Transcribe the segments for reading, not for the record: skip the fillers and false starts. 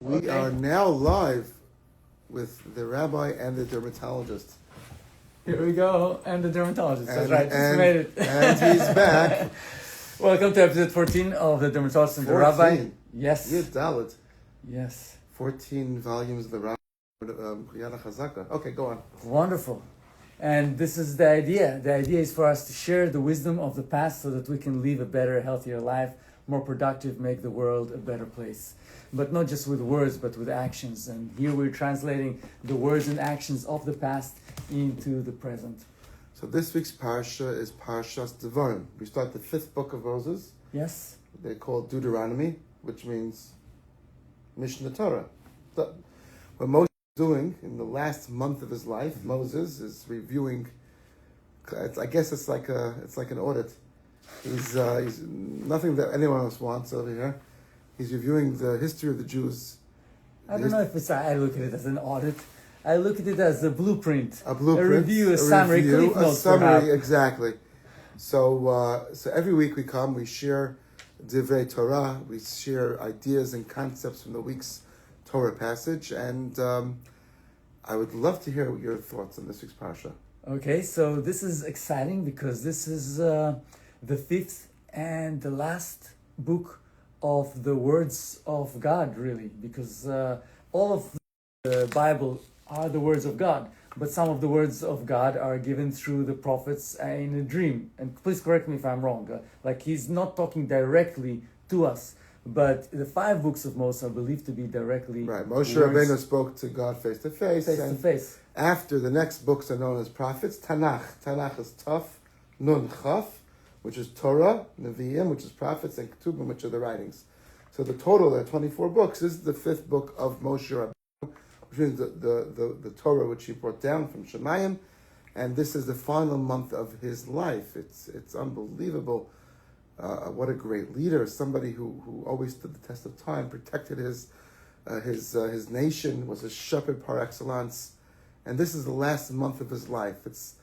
We are now live with the rabbi and the dermatologist. Here we go, and the dermatologist. That's right, and, made it. And he's back. Welcome to episode 14 of the Dermatologist and the Rabbi. Yes. Dalit. Yes. 14 volumes of the Rabbi. Yana Chazaka. Okay, go on. Wonderful. And this is the idea. The idea is for us to share the wisdom of the past so that we can live a better, healthier life, more productive, make the world a better place. But not just with words, but with actions. And here we're translating the words and actions of the past into the present. So this week's parsha is Parshas Devarim. We start the 5th book of Moses. Yes. They call it Deuteronomy, which means Mishnah Torah. So, what Moses is doing in the last month of his life, Moses is reviewing. I guess it's like an audit. He's nothing that anyone else wants over here. He's reviewing the history of the Jews. I don't know if I look at it as an audit. I look at it as a blueprint. A review, a summary, a summary, exactly. So every week we come, we share Divrei Torah, we share ideas and concepts from the week's Torah passage, and I would love to hear your thoughts on this week's parsha. Okay, so this is exciting because this is the 5th and the last book of the words of God, really, because all of the Bible are the words of God, but some of the words of God are given through the prophets in a dream. And please correct me if I'm wrong. Like he's not talking directly to us, but the 5 books of Moses are believed to be directly right. Moshe Rabbeinu spoke to God face to face. Face to face. After the next books are known as prophets, Tanakh. Tanakh is Taf, Nun, Chaf, which is Torah, Nevi'im, which is prophets, and Ketubim, which are the writings. So the total, there are 24 books. This is the 5th book of Moshe Rabbeinu, which is the Torah which he brought down from Shemayim, and this is the final month of his life. It's unbelievable. What a great leader! Somebody who always stood the test of time, protected his nation, was a shepherd par excellence, and this is the last month of his life. It's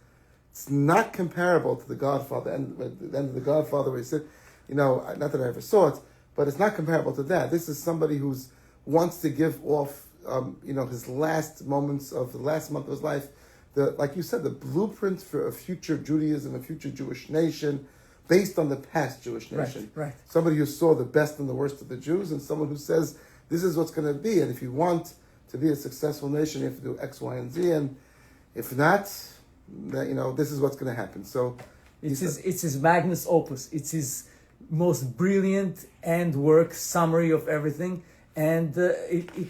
not comparable to The Godfather. And at the end of The Godfather, where he said, not that I ever saw it, but it's not comparable to that. This is somebody who wants to give off, his last moments of the last month of his life. Like you said, the blueprint for a future Judaism, a future Jewish nation, based on the past Jewish nation. Right. Somebody who saw the best and the worst of the Jews, and someone who says, this is what's going to be. And if you want to be a successful nation, you have to do X, Y, and Z. And if not, this is what's going to happen. So it's his magnus opus. It's his most brilliant end work summary of everything. And it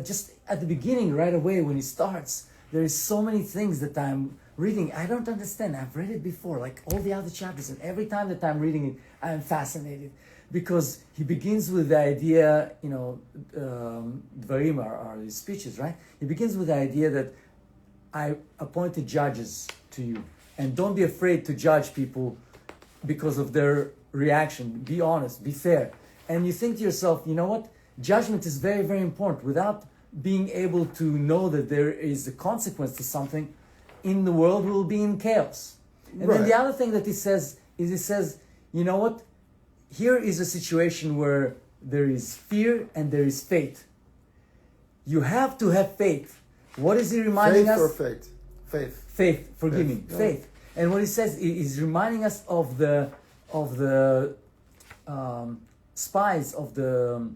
just at the beginning, right away, when he starts, there is so many things that I'm reading. I don't understand. I've read it before, like all the other chapters. And every time that I'm reading it, I'm fascinated. Because he begins with the idea, Dvarim are his speeches, right? He begins with the idea that I appointed judges to you. And don't be afraid to judge people because of their reaction. Be honest, be fair. And you think to yourself, you know what? Judgment is very, very important. Without being able to know that there is a consequence to something, in the world we'll be in chaos. And then the other thing that he says, you know what? Here is a situation where there is fear and there is faith. You have to have faith. What is he reminding us? Faith or faith? Faith. Faith, forgive me. Yeah. Faith. And what he says is reminding us of the spies, of the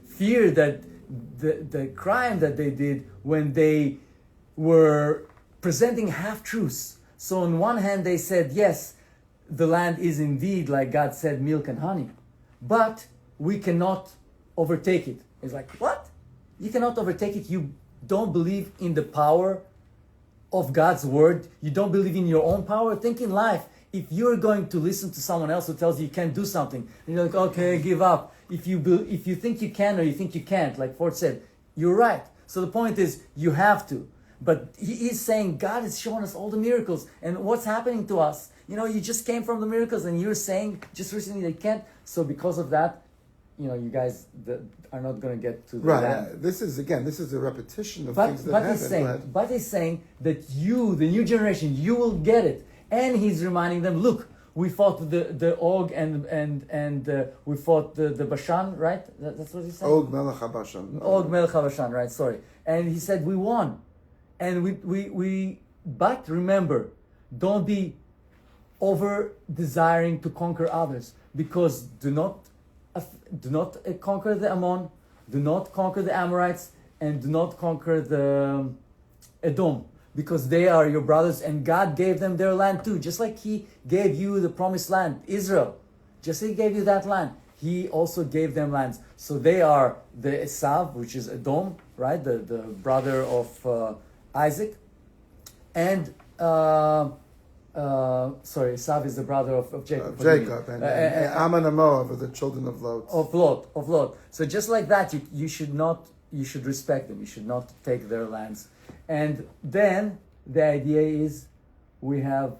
fear that the crime that they did when they were presenting half-truths. So on one hand they said, yes, the land is indeed, like God said, milk and honey, but we cannot overtake it. It's like, what? You cannot overtake it. You don't believe in the power of God's word. You don't believe in your own power. Think in life. If you're going to listen to someone else who tells you can't do something, and you're like, okay, give up. If you think you can or you think you can't, like Ford said, you're right. So the point is, you have to. But he is saying God is showing us all the miracles. And what's happening to us? You just came from the miracles and you're saying just recently they can't. So because of that, you guys are not going to get to the land. This is a repetition of things that happen. But he's saying that you, the new generation, you will get it. And he's reminding them, look, We fought the Og and we fought the Bashan, right? That's what he said. Og Melech HaBashan. Og Melech HaBashan, right? Sorry. And he said we won, and we. But remember, don't be over desiring to conquer others, because do not conquer the Ammon, do not conquer the Amorites, and do not conquer the Edom, because they are your brothers, and God gave them their land too, just like He gave you the promised land, Israel. Just like He gave you that land, He also gave them lands. So they are the Esav, which is Edom, right, the brother of Isaac, and Esav is the brother of Jacob. Jacob and Ammon and Moab are the children of Lot. Of Lot. So just like that, you should respect them. You should not take their lands. And then the idea is we have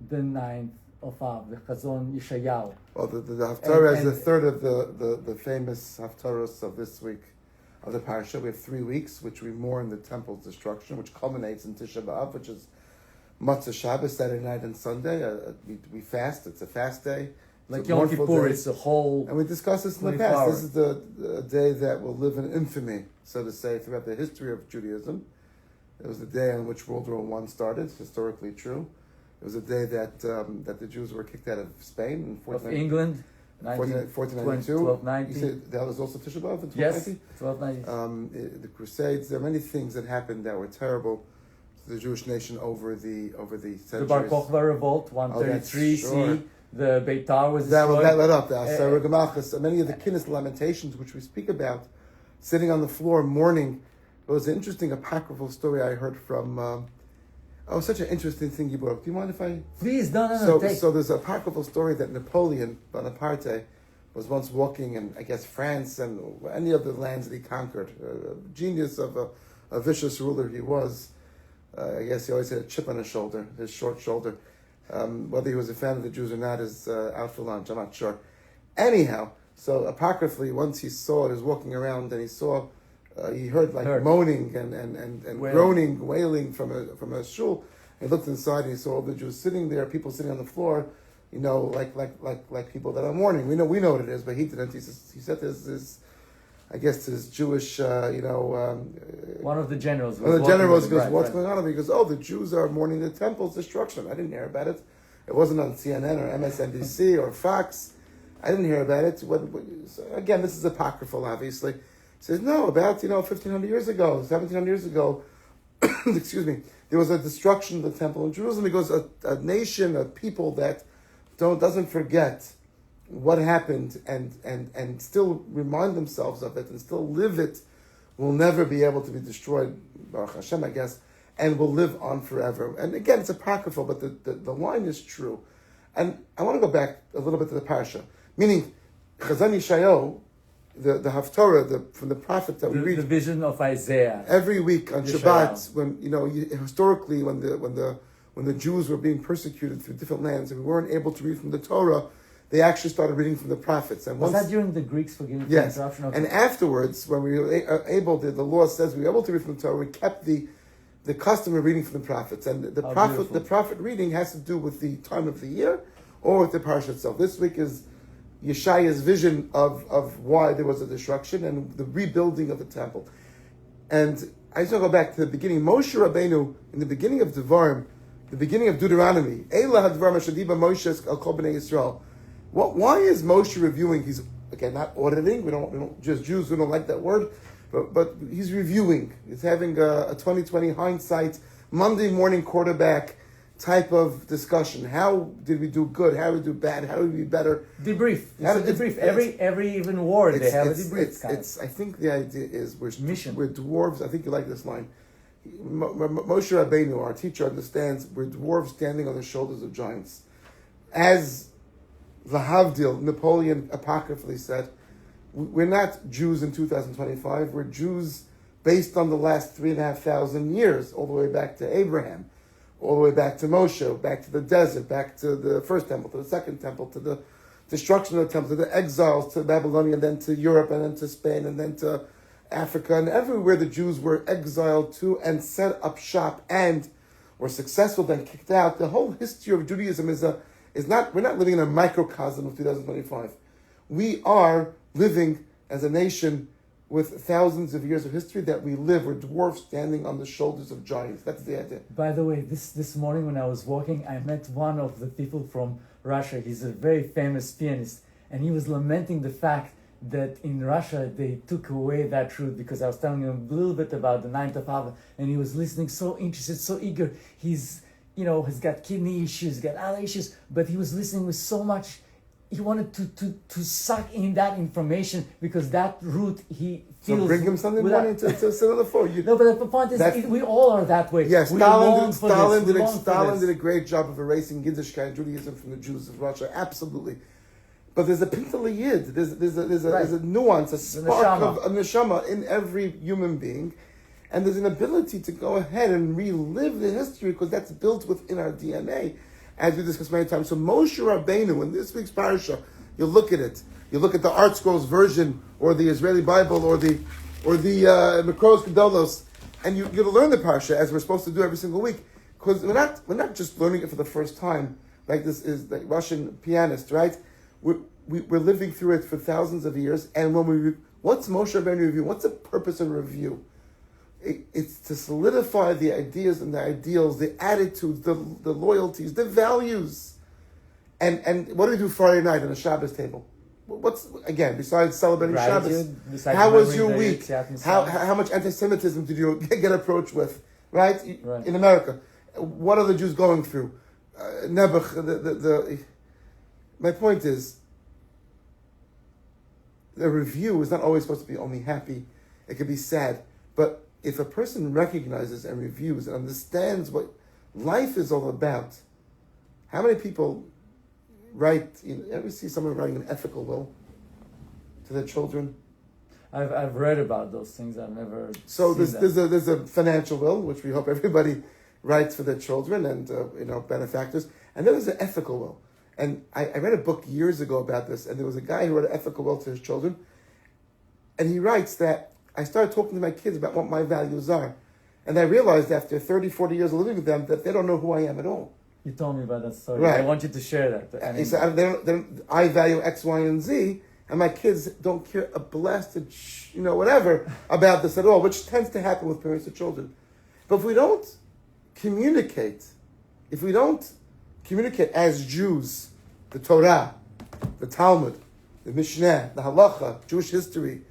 the 9th of Av, the Chazon Yeshayahu. Well, the haftarah is the third of the famous haftarahs of this week of the parasha. We have 3 weeks, which we mourn the temple's destruction, which culminates in Tisha B'Av, which is Matzah Shabbos, Saturday night and Sunday. We fast. It's a fast day. Like Yom Kippur, it's a whole. And we discussed this in the past. This is the day that will live in infamy, so to say, throughout the history of Judaism. It was the day on which World War I started, historically true. It was a day that the Jews were kicked out of Spain. Of England. 1492. 1290. You said that was also Tisha B'Av in 1290? Yes, 1290. The Crusades. There are many things that happened that were terrible to the Jewish nation over the centuries. The Bar Kokhba revolt, 133 sure. C. The Beitar was that destroyed. led up. Many of the Kinnis Lamentations, which we speak about, sitting on the floor mourning. It was an interesting apocryphal story I heard from. Such an interesting thing you brought up. Do you mind if I? Please, no. So there's an apocryphal story that Napoleon Bonaparte was once walking in, I guess, France and any of the lands that he conquered. A genius of a vicious ruler he was. I guess he always had a chip on his shoulder, his short shoulder. Whether he was a fan of the Jews or not is out for lunch. I'm not sure. Anyhow, so apocryphally, once he saw it, he was walking around and he heard moaning and groaning, wailing from a shul. He looked inside and he saw all the Jews sitting there, people sitting on the floor, like people that are mourning. We know what it is, but he didn't. He said this. I guess his Jewish, one of the generals. One of the generals goes, "What's going on?" And he goes, "Oh, the Jews are mourning the temple's destruction." I didn't hear about it. It wasn't on CNN or MSNBC or Fox. I didn't hear about it. So again, this is apocryphal, obviously. He says, "No, about 1,500 years ago, 1,700 years ago, excuse me, there was a destruction of the temple in Jerusalem." He goes, "A nation, a people that doesn't forget what happened and still remind themselves of it and still live it will never be able to be destroyed, Baruch Hashem, I guess, and will live on forever." And again, it's apocryphal, but the line is true. And I want to go back a little bit to the parasha, meaning Chazon Yeshayahu, the haftarah from the prophet that we read, the vision of Isaiah every week on Shabbat, when historically when the Jews were being persecuted through different lands and we weren't able to read from the Torah, they actually started reading from the prophets. And was that during the Greeks? Forgive me for yes. interruption. Okay. And afterwards, when we were able, the law says we were able to read from the Torah, we kept the custom of reading from the prophets. And the prophet reading has to do with the time of the year or with the parsha itself. This week is Yeshaya's vision of why there was a destruction and the rebuilding of the temple. And I just want to go back to the beginning. Moshe Rabbeinu, in the beginning of Devarim, the beginning of Deuteronomy, Eila hadvarim asher diba Moshe al kol bnei Yisrael. Why is Moshe reviewing? He's not auditing. We don't just Jews. We don't like that word, but he's reviewing. He's having a 2020 hindsight Monday morning quarterback type of discussion. How did we do good? How did we do bad? How did we be better? Debrief. Debrief. Every even war they have a debrief. I think the idea is we're dwarves. I think you like this line. Moshe Rabbeinu, our teacher, understands we're dwarves standing on the shoulders of giants. As Lahavdil, Napoleon apocryphally said, we're not Jews in 2025, we're Jews based on the last 3,500 years, all the way back to Abraham, all the way back to Moshe, back to the desert, back to the first temple, to the second temple, to the destruction of the temple, to the exiles, to Babylonia, and then to Europe, and then to Spain, and then to Africa, and everywhere the Jews were exiled to and set up shop and were successful, then kicked out. The whole history of Judaism is we're not living in a microcosm of 2025. We are living as a nation with thousands of years of history that we live. We're dwarfs standing on the shoulders of giants. That's the idea. By the way, this morning when I was walking, I met one of the people from Russia. He's a very famous pianist, and he was lamenting the fact that in Russia they took away that root, because I was telling him a little bit about the ninth of Av, and he was listening, so interested, so eager. He's got kidney issues, got other issues, but he was listening with so much. He wanted to suck in that information, because that root he feels. So bring him Sunday morning to sit on the floor. No, but the point is, we all are that way. Yes, we Stalin did a great job of erasing Yiddishkeit, Judaism from the Jews of Russia. Absolutely. But there's a pintel yid. There's a nuance, a spark of a neshama in every human being, and there's an ability to go ahead and relive the history, because that's built within our DNA, as we discussed many times. So Moshe Rabbeinu, in this week's parasha, you look at it. You look at the Art Scrolls version, or the Israeli Bible, or the Mikros Gedolos, and you're going to learn the parasha as we're supposed to do every single week, because we're not just learning it for the first time, like this is the Russian pianist, right? We're living through it for thousands of years, and what's Moshe Rabbeinu review? What's the purpose of review? It's to solidify the ideas and the ideals, the attitudes, the loyalties, the values. And what do we do Friday night on a Shabbos table? What's, again, besides celebrating Shabbos? How was your week? How much anti-Semitism did you get approached with? Right? In America. What are the Jews going through? Nebuch, my point is, the review is not always supposed to be only happy. It could be sad. But if a person recognizes and reviews and understands what life is all about, how many people write, ever see someone writing an ethical will to their children? I've read about those things. I've never So seen there's a financial will, which we hope everybody writes for their children and benefactors. And then there's an ethical will. And I read a book years ago about this, and there was a guy who wrote an ethical will to his children. And he writes that I started talking to my kids about what my values are. And I realized after 30, 40 years of living with them that they don't know who I am at all. You told me about that story. Right. I want you to share that. He said, I value X, Y, and Z, and my kids don't care a blasted, whatever about this at all, which tends to happen with parents and children. But if we don't communicate as Jews, the Torah, the Talmud, the Mishnah, the Halacha, Jewish history,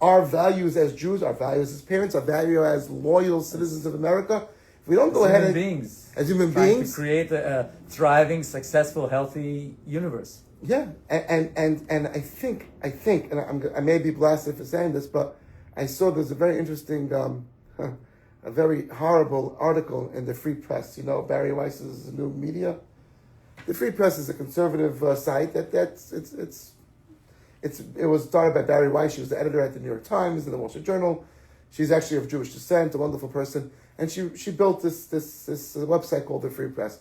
our values as Jews, our values as parents, our value as loyal citizens of America, if we don't go ahead and... As human beings. To create a thriving, successful, healthy universe. Yeah, and I think, and I may be blasted for saying this, but I saw there's a very interesting, a very horrible article in the Free Press. Barry Weiss's new media. The Free Press is a conservative site it was started by Barry Weiss. She was the editor at the New York Times and the Wall Street Journal. She's actually of Jewish descent, a wonderful person, and she built this website called the Free Press.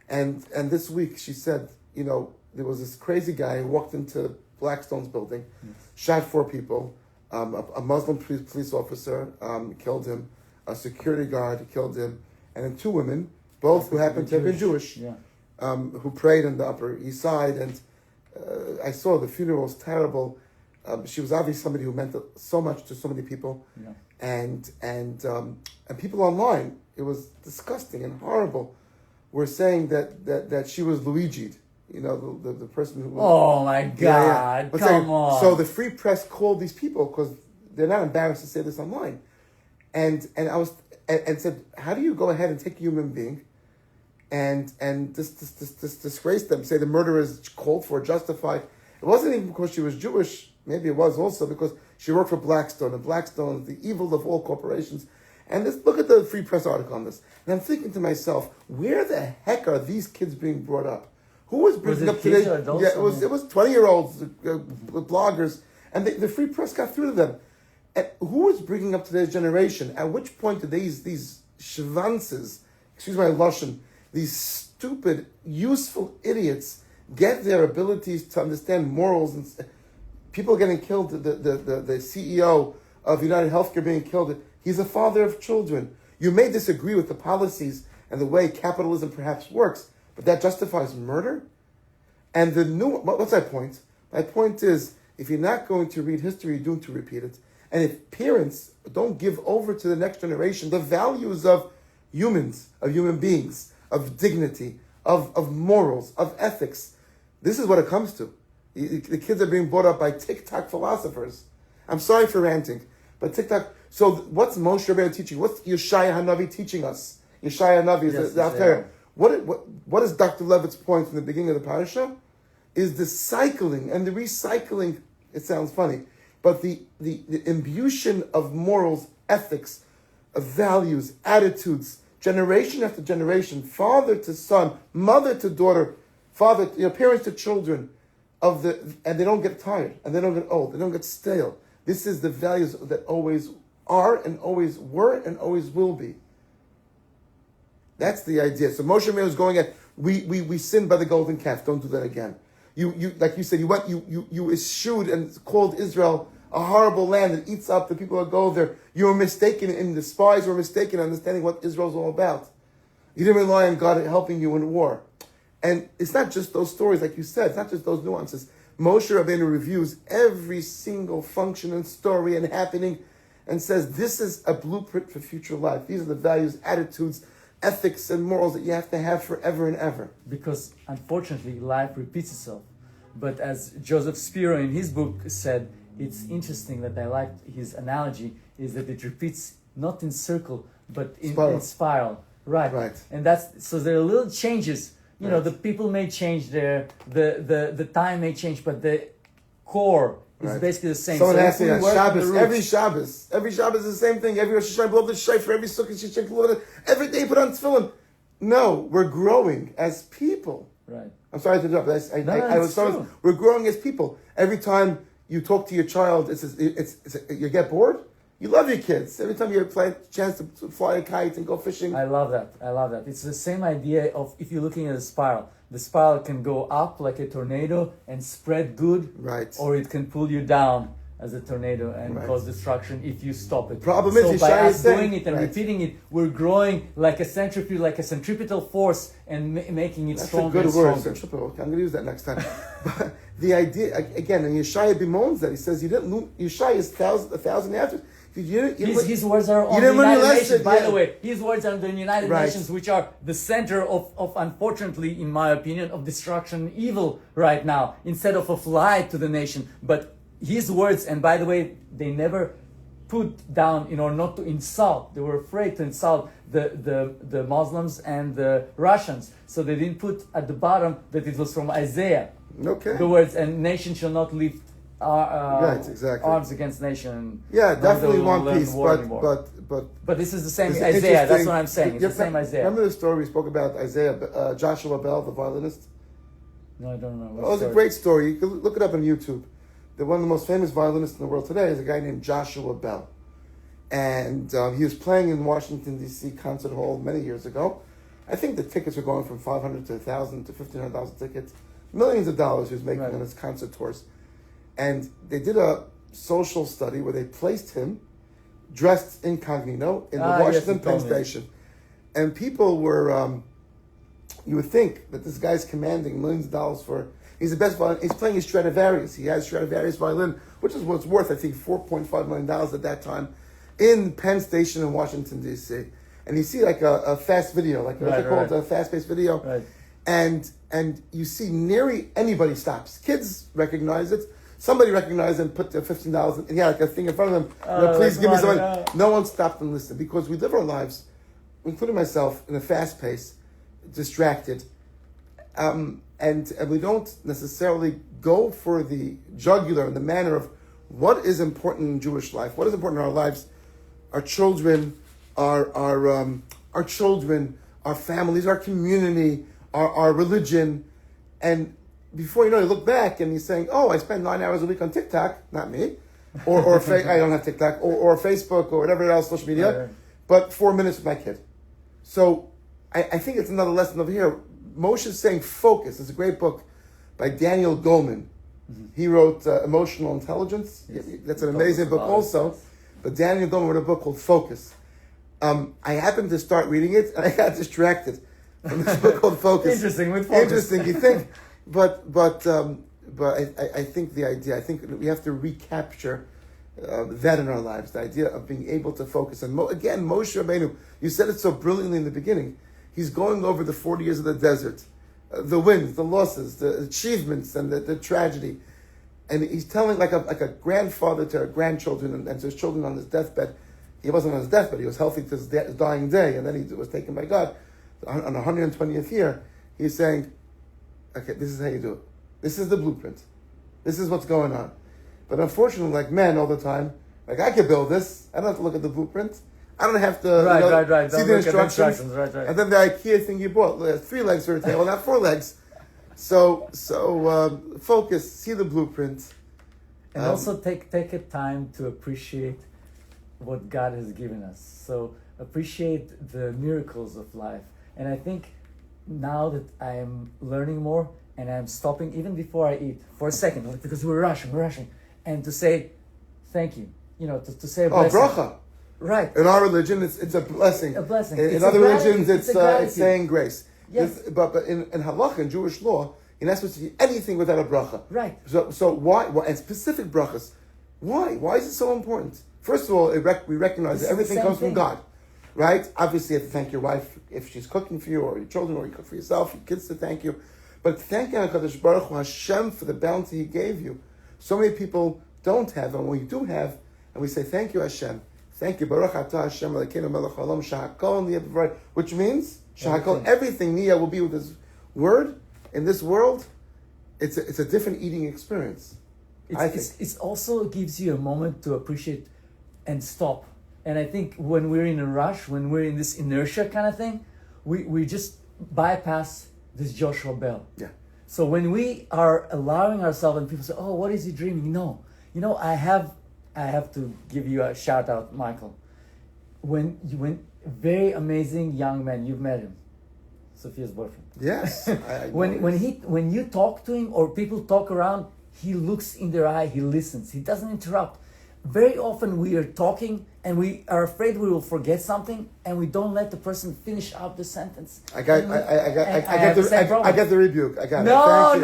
And this week she said, there was this crazy guy who walked into Blackstone's building, shot 4 people, a Muslim police officer killed him, a security guard killed him, and then 2 women, both who happened to have been Jewish, who prayed in the Upper East Side. And I saw the funeral was terrible. She was obviously somebody who meant so much to so many people, and people online. It was disgusting and horrible. Were saying that she was Luigi'd, the person who. Oh my God! Come on. So the Free Press called these people because they're not embarrassed to say this online, and said, how do you go ahead and take a human being, and disgrace them? Say the murder is called for, justified. It wasn't even because she was Jewish. Maybe it was also because she worked for Blackstone, and Blackstone is the evil of all corporations. And look at the Free Press article on this. And I'm thinking to myself, where the heck are these kids being brought up? Who was bringing up today? Yeah, it was 20-year-olds, bloggers, and the Free Press got through to them. And who was bringing up today's generation? At which point did these schwanzes, excuse my Lashon, these stupid, useful idiots get their abilities to understand morals? And people getting killed, the CEO of United Healthcare being killed, he's a father of children. You may disagree with the policies and the way capitalism perhaps works, but that justifies murder? And what's my point? My point is, if you're not going to read history, you're doomed to repeat it. And if parents don't give over to the next generation the values of humans, of human beings, of dignity, of morals, of ethics, this is what it comes to. The kids are being brought up by TikTok philosophers. I'm sorry for ranting, but TikTok. So what's Moshe Rabbeinu teaching? What's Yeshaya Hanavi teaching us? Yeshaya Hanavi is the haftarah. What is Dr. Levitt's point in the beginning of the parasha? Is the cycling and the recycling. It sounds funny, but the imbution of morals, ethics, of values, attitudes, generation after generation, father to son, mother to daughter, parents to children, and they don't get tired, and they don't get old, they don't get stale. This is the values that always are and always were and always will be. That's the idea. So Moshe Rabbeinu is going at, we sinned by the golden calf. Don't do that again. You like you said, you eschewed and called Israel a horrible land that eats up the people that go there. You were mistaken, and the spies were mistaken in understanding what Israel's all about. You didn't rely on God helping you in war. And it's not just those stories, like you said, it's not just those nuances. Moshe Rabbeinu reviews every single function and story and happening and says, this is a blueprint for future life. These are the values, attitudes, ethics, and morals that you have to have forever and ever. Because, unfortunately, life repeats itself. But as Joseph Spiro in his book said, it's interesting that I liked his analogy, is that it repeats not in circle, but in spiral. Right. And so there are little changes. You know, the people may change the time may change, but the core is basically the same. Someone asked me on Shabbos, every Shabbos is the same thing. Every Rosh Hashanah, blow up the shofar, every Sukkot, Shishak, every day put on tefillin. No, we're growing as people. Right. I'm sorry to interrupt. We're growing as people. Every time you talk to your child, you get bored. You love your kids. Every time you have a chance to fly a kite and go fishing. I love that. It's the same idea of, if you're looking at a spiral, the spiral can go up like a tornado and spread good, right? Or it can pull you down as a tornado and cause destruction if you stop it. Problem is, by us doing it and repeating it, we're growing like a centrifuge, like a centripetal force, and making it stronger. That's a good word, centripetal. I'm going to use that next time. But the idea, again, and Yeshaya bemoans that. He says, Yeshaya is 1,000 after. His words are on the United Nations, by the way. His words are on the United Nations, which are the center of, unfortunately, in my opinion, of destruction, evil right now, instead of light to the nation. But his words, and by the way, they never put down in order not to insult. They were afraid to insult the Muslims and the Russians. So they didn't put at the bottom that it was from Isaiah. Okay. The words, and nation shall not lift arms against nation. Yeah, definitely want peace, but this is the same Isaiah. That's what I'm saying. It's the same Isaiah. Remember the story we spoke about Isaiah, Joshua Bell, the violinist? No, I don't remember. It was a great story. You can look it up on YouTube. One of the most famous violinists in the world today is a guy named Joshua Bell, and he was playing in Washington D.C. concert hall many years ago. I think the tickets were going from 500 to 1,000 to 1,500 tickets, millions of dollars he was making on his concert tours. And they did a social study where they placed him dressed incognito in the Washington Penn Station. And people were, you would think that this guy's commanding millions of dollars for, he's the best violin, he's playing his Stradivarius. He has Stradivarius violin, which is what's worth, I think, $4.5 million at that time, in Penn Station in Washington, D.C. And you see like a fast video, like what's it called, a fast-paced video. Right. And you see nearly anybody stops. Kids recognize it. Somebody recognized and put the $15 and like a thing in front of them. Please give me some money. No one stopped and listened because we live our lives, including myself, in a fast pace, distracted, and we don't necessarily go for the jugular in the manner of what is important in Jewish life, what is important in our lives, our children, our children, our families, our community, our religion, and before you know, you look back and you're saying, "Oh, I spend 9 hours a week on TikTok." Not me, or I don't have TikTok, or Facebook, or whatever else, social media. But 4 minutes with my kid. So I think it's another lesson over here. Moshe is saying focus. It's a great book by Daniel Goleman. Mm-hmm. He wrote Emotional Intelligence. Yes. That's an amazing book also. But Daniel Goleman wrote a book called Focus. I happened to start reading it and I got distracted from this book called Focus. Interesting with Focus. Interesting. You think. I think the idea. I think we have to recapture that in our lives. The idea of being able to focus on. Again, Moshe Rabbeinu. You said it so brilliantly in the beginning. He's going over the 40 years of the desert, the wins, the losses, the achievements, and the tragedy. And he's telling like a grandfather to her grandchildren and to his children on his deathbed. He wasn't on his deathbed. He was healthy to his dying day, and then he was taken by God on the 120th year. He's saying, okay, this is how you do it. This is the blueprint. This is what's going on. But unfortunately, like men all the time, like I can build this. I don't have to look at the bluept. I don't have to right. see the instructions. Right. And then the IKEA thing you bought, 3 legs for a table, not 4 legs. So focus, see the blueprint. And also take a time to appreciate what God has given us. So appreciate the miracles of life. And I think now that I'm learning more and I'm stopping even before I eat for a second, because we're rushing, and to say thank you, to say a blessing. Bracha. Right. In our religion, it's a blessing. A blessing. In other religions, it's saying grace. Yes. But in halacha, in Jewish law, you're not supposed to eat anything without a bracha. Right. So why? And specific brachas. Why? Why is it so important? First of all, we recognize that everything comes from God, right? Obviously, you have to thank your wife if she's cooking for you, or your children, or you cook for yourself, your kids to thank you. But thank HaKadosh Baruch Hu Hashem for the bounty He gave you. So many people don't have, and when you do have, and we say thank you Hashem, thank you Baruch Atah Hashem Elokeinu Melech Haolam Shahakol Niyeh B'Dvaray, which means Shahakol everything Niyeh will be with His word in this world. It's a different eating experience. It also gives you a moment to appreciate and stop. And I think when we're in a rush, when we're in this inertia kind of thing, we just bypass this Joshua Bell. Yeah. So when we are allowing ourselves, and people say, "Oh, what is he dreaming?" No, I have to give you a shout out, Michael. When very amazing young man, you've met him, Sophia's boyfriend. Yes. When you talk to him or people talk around, he looks in their eye, he listens, he doesn't interrupt. Very often we are talking and we are afraid we will forget something and we don't let the person finish out the sentence. I get the rebuke. I got it. No, it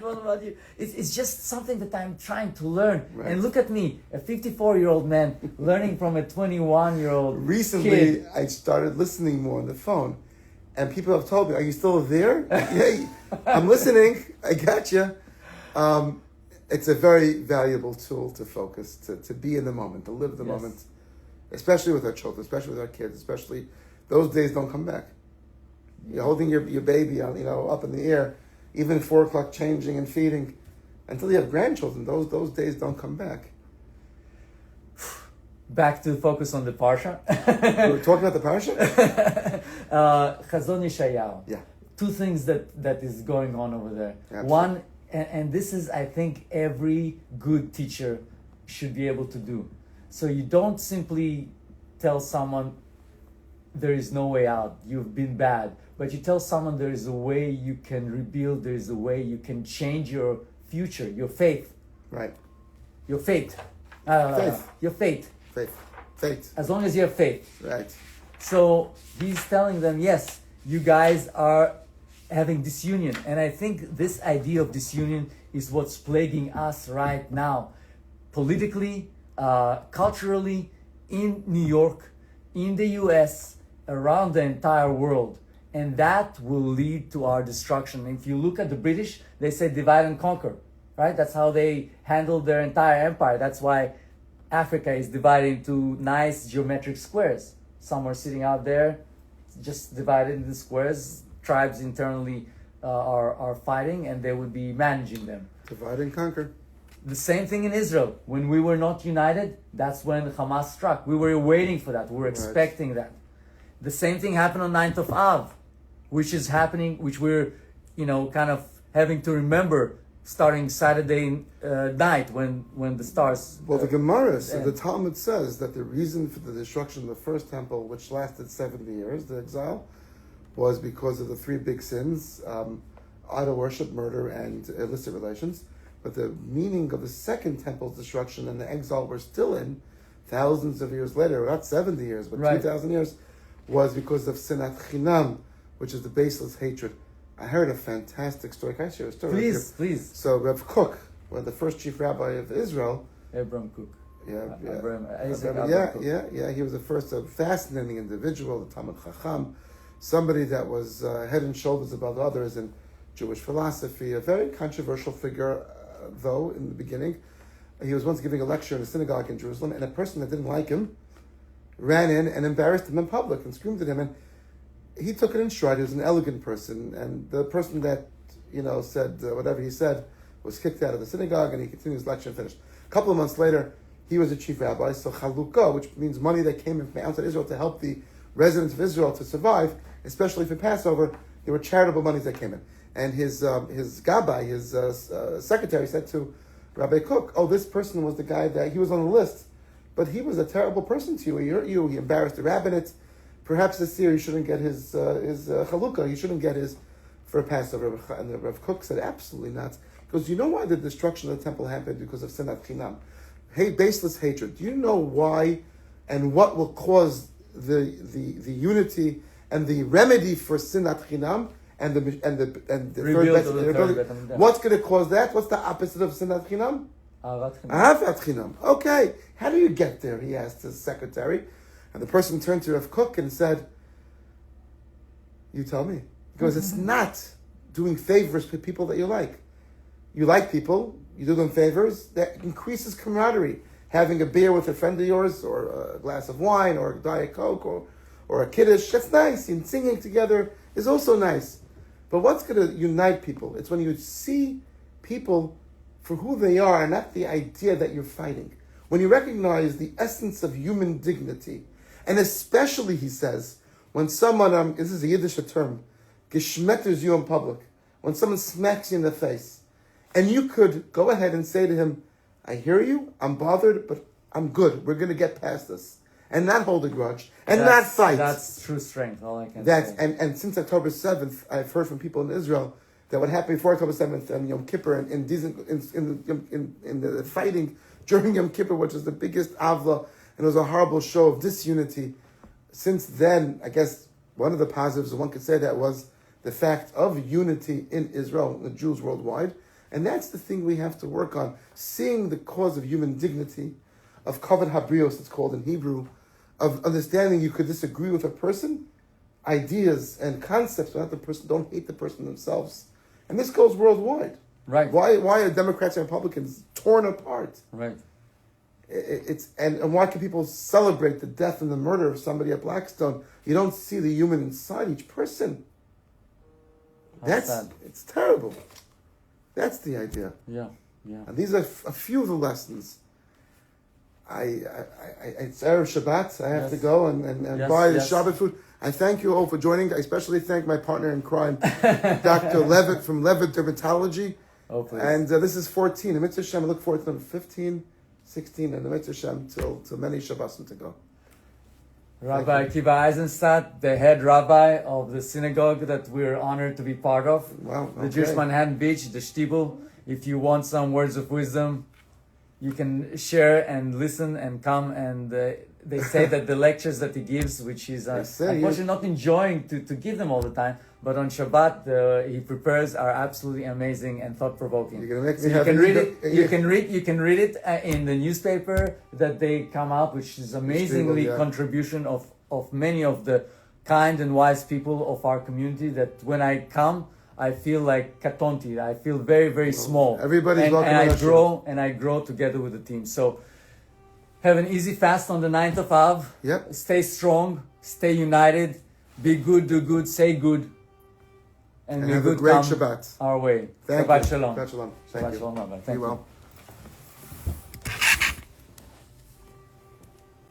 wasn't about you. It's just something that I'm trying to learn. Right. And look at me, a 54-year-old man learning from a 21-year-old Recently, kid. I started listening more on the phone, and people have told me, "Are you still there?" Yeah, I'm listening. I got you. It's a very valuable tool to focus, to be in the moment, to live the moment, especially with our children, especially with our kids, especially those days don't come back. You're holding your baby on, up in the air, even 4 o'clock changing and feeding, until you have grandchildren. Those days don't come back. Back to focus on the Parsha. We were talking about the Parsha? Chazon Yeshayahu. Yeah. 2 things that is going on over there. Absolutely. One, and this is, I think, every good teacher should be able to do. So you don't simply tell someone there is no way out, you've been bad, but you tell someone there is a way you can rebuild, there is a way you can change your future, your faith. Right. Your faith. Your faith. Faith. As long as you have faith. Right. So he's telling them, yes, you guys are having disunion. And I think this idea of disunion is what's plaguing us right now. Politically, culturally, in New York, in the US, around the entire world. And that will lead to our destruction. If you look at the British, they say divide and conquer, right? That's how they handled their entire empire. That's why Africa is divided into nice geometric squares. Some are sitting out there, just divided into squares. Tribes internally are fighting, and they would be managing them. Divide and conquer. The same thing in Israel. When we were not united, that's when Hamas struck. We were waiting for that. We were expecting that. The same thing happened on 9th of Av, which is happening, which we're, kind of having to remember starting Saturday night when the stars... Well, the Gemara, the Talmud says that the reason for the destruction of the first temple, which lasted 70 years, the exile, was because of the 3 big sins, idol worship, murder, and illicit relations. But the meaning of the second temple's destruction and the exile we're still in, thousands of years later, not 70 years, but 2,000 years, was because of sinat chinam, which is the baseless hatred. I heard a fantastic story. Can I share a story? Please. So Rav Kook, the first chief rabbi of Israel. Abraham Cook. Isaac Abraham. He was the first, a fascinating individual, the Talmud Chacham, somebody that was head and shoulders above others in Jewish philosophy, a very controversial figure, though, in the beginning. He was once giving a lecture in a synagogue in Jerusalem, and a person that didn't like him ran in and embarrassed him in public and screamed at him, and he took it in stride. He was an elegant person, and the person that, said whatever he said was kicked out of the synagogue, and he continued his lecture and finished. A couple of months later, he was a chief rabbi, so chalukah, which means money that came from outside Israel to help the residents of Israel to survive, especially for Passover, there were charitable monies that came in. And his gabbai, his secretary, said to Rabbi Cook, this person was the guy that, he was on the list, but he was a terrible person to you. He hurt you, he embarrassed the rabbinate. Perhaps this year he shouldn't get his chalukah, he shouldn't get his for Passover. And Rav Cook said, absolutely not. Because you know why the destruction of the temple happened? Because of sinat chinam. Baseless hatred. Do you know why and what will cause the unity and the remedy for sinat chinam and the third bet? What's going to cause that? What's the opposite of sinat chinam? Ahavat chinam. Okay, how do you get there? He asked his secretary, and the person turned to Rav Kook and said, "You tell me." He goes, "It's not doing favors for people that you like. You like people, you do them favors, that increases camaraderie. Having a beer with a friend of yours, or a glass of wine, or a Diet Coke, or a Kiddush, that's nice. And singing together is also nice. But what's going to unite people? It's when you see people for who they are, and not the idea that you're fighting. When you recognize the essence of human dignity, and especially, he says, when someone, this is a Yiddish term, geschmetters you in public, when someone smacks you in the face, and you could go ahead and say to him, I hear you, I'm bothered, but I'm good. We're going to get past this. And not hold a grudge. And not fight. That's true strength, all I can say. And since October 7th, I've heard from people in Israel that what happened before October 7th and Yom Kippur in the fighting during Yom Kippur, which is the biggest avla, and it was a horrible show of disunity. Since then, I guess one of the positives, one could say that, was the fact of unity in Israel, the Jews worldwide. And that's the thing we have to work on, seeing the cause of human dignity, of kavod habrios, it's called in Hebrew, of understanding you could disagree with a person, ideas and concepts about the person, don't hate the person themselves. And this goes worldwide. Right. Why are Democrats and Republicans torn apart? Right. And why can people celebrate the death and the murder of somebody at Blackstone? You don't see the human inside each person. It's terrible. That's the idea. Yeah. And these are a few of the lessons. It's Erev Shabbat. I have to go and buy the Shabbat food. I thank you all for joining. I especially thank my partner in crime, Dr. Levitt from Levitt Dermatology. Oh, please. And this is 14. The Mitzvah Shem, I look forward to number 15, 16, and the Mitzvah Shem till many Shabbosim to go. Rabbi Akiva Eisenstadt, the head rabbi of the synagogue that we're honored to be part of. Wow, okay. The Jewish Manhattan Beach, the Shtibel. If you want some words of wisdom, you can share and listen and come. And they say that the lectures that he gives, which he's unfortunately not enjoying to give them all the time, but on Shabbat he prepares, are absolutely amazing and thought-provoking. You're gonna make me you can read it. You can read it in the newspaper that they come out, which is amazingly contribution of many of the kind and wise people of our community. That when I come, I feel like katonti. I feel very, very small. Everybody's welcome. And I grow together with the team. So have an easy fast on the 9th of Av. Yep. Stay strong. Stay united. Be good. Do good. Say good. And have a great Shabbat our way. Thank Shabbat you. Shalom. Shabbat Shalom. Thank Shabbat you. Shalom, Rabbi. Be Thank you. well.